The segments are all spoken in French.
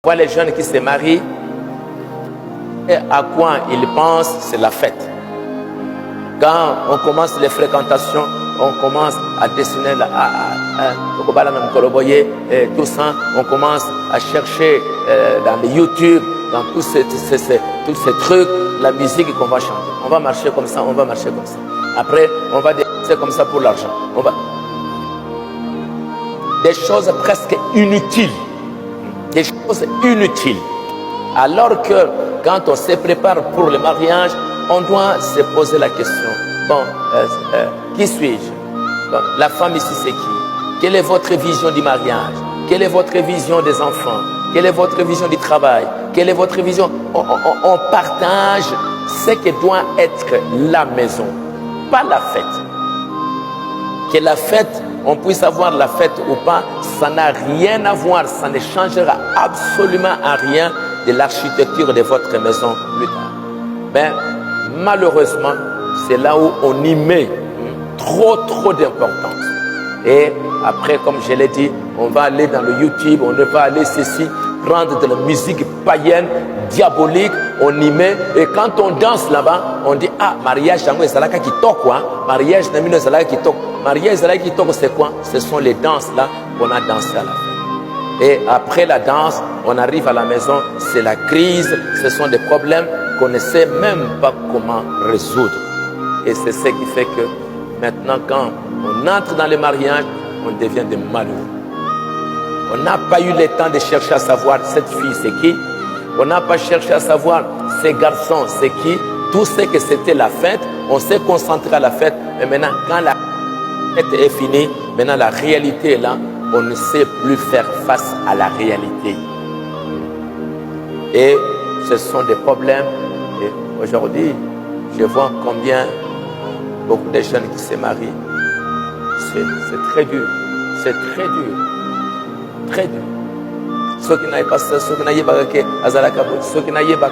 voit les jeunes qui se marient, et à quoi ils pensent, c'est la fête. Quand on commence les fréquentations, on commence à dessiner tout ça, on commence à chercher dans les YouTube, dans tous ces trucs, la musique qu'on va chanter. On va marcher comme ça, on va marcher comme ça. Après, on va dépenser comme ça pour l'argent. Des choses presque inutiles. Des choses inutiles. Alors que quand on se prépare pour le mariage, on doit se poser la question. Bon, qui suis-je? Bon, la femme ici, c'est qui? Quelle est votre vision du mariage? Quelle est votre vision des enfants? Quelle est votre vision du travail? Quelle est votre vision? On partage ce qui doit être la maison, pas la fête. Que la fête, on puisse avoir la fête ou pas, ça n'a rien à voir, ça ne changera absolument à rien de l'architecture de votre maison plus tard. Mais malheureusement, c'est là où on y met trop d'importance. Et après, comme je l'ai dit, on va aller dans le YouTube, on va aller ceci, prendre de la musique païenne, diabolique, on y met. Et quand on danse là-bas, on dit, ah, mariage, qui toque, quoi. Mariage, qui toque. Mariage, qui toque, c'est quoi? Ce sont les danses là qu'on a dansé à la fin. Et après la danse, on arrive à la maison, c'est la crise, ce sont des problèmes qu'on ne sait même pas comment résoudre. Et c'est ce qui fait que maintenant, quand on entre dans le mariage, on devient des malheureux. On n'a pas eu le temps de chercher à savoir cette fille c'est qui. On n'a pas cherché à savoir ces garçons c'est qui. Tout ce que c'était la fête, on s'est concentré à la fête. Mais maintenant, quand la fête est finie, maintenant la réalité est là. On ne sait plus faire face à la réalité. Et ce sont des problèmes. Et aujourd'hui, je vois combien beaucoup de jeunes qui se marient. C'est très dur. C'est très dur. Très dur. Ceux qui n'aillent pas ça, ceux qui n'aillent pas ceux qui n'aillent pas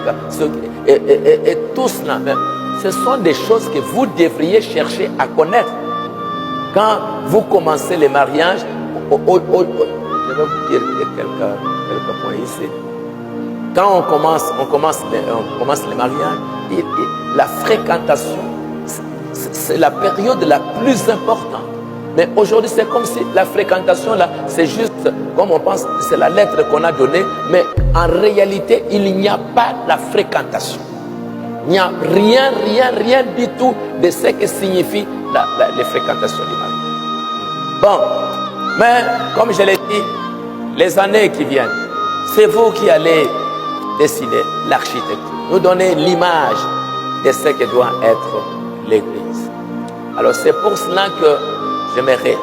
et tout cela même. Ce sont des choses que vous devriez chercher à connaître. Quand vous commencez les mariages, je vais vous dire quelques points ici. Quand on commence les mariages, la fréquentation, c'est la période la plus importante. Mais aujourd'hui, c'est comme si la fréquentation, là, c'est juste, comme on pense, c'est la lettre qu'on a donnée. Mais en réalité, il n'y a pas la fréquentation. Il n'y a rien du tout de ce que signifie les fréquentations du mariage. Bon, mais comme je l'ai dit, les années qui viennent, c'est vous qui allez décider l'architecture, nous donner l'image de ce que doit être l'Église. Alors c'est pour cela que j'aimerais,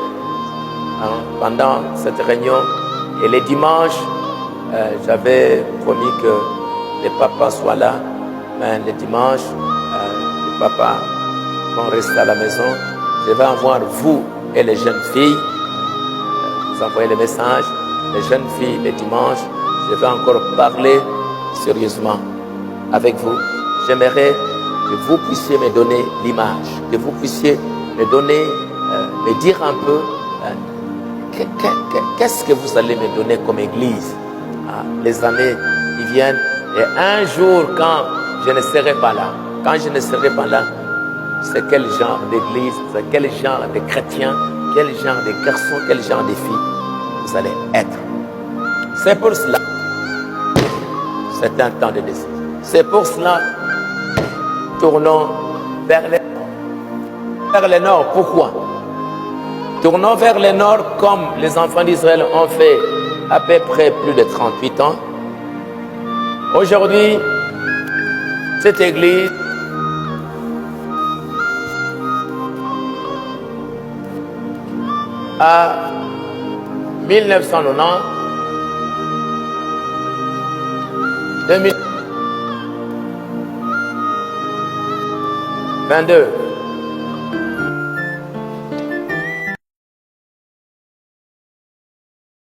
pendant cette réunion, et les dimanches, j'avais promis que les papas soient là, mais les dimanches, les papas vont rester à la maison. Je vais avoir vous et les jeunes filles, vous envoyez les messages, les jeunes filles les dimanches, je vais encore parler sérieusement avec vous. J'aimerais que vous puissiez me donner l'image, que vous puissiez me donner, me dire un peu qu'est-ce que vous allez me donner comme église. Les années qui viennent, et un jour quand je ne serai pas là, c'est quel genre d'église, c'est quel genre de chrétien, quel genre de garçon, quel genre de fille vous allez être. C'est pour cela, c'est un temps de décision. C'est pour cela, tournons vers le nord. Vers le nord, pourquoi? Tournons vers le nord comme les enfants d'Israël ont fait à peu près plus de 38 ans. Aujourd'hui, cette église à 1990, 2022,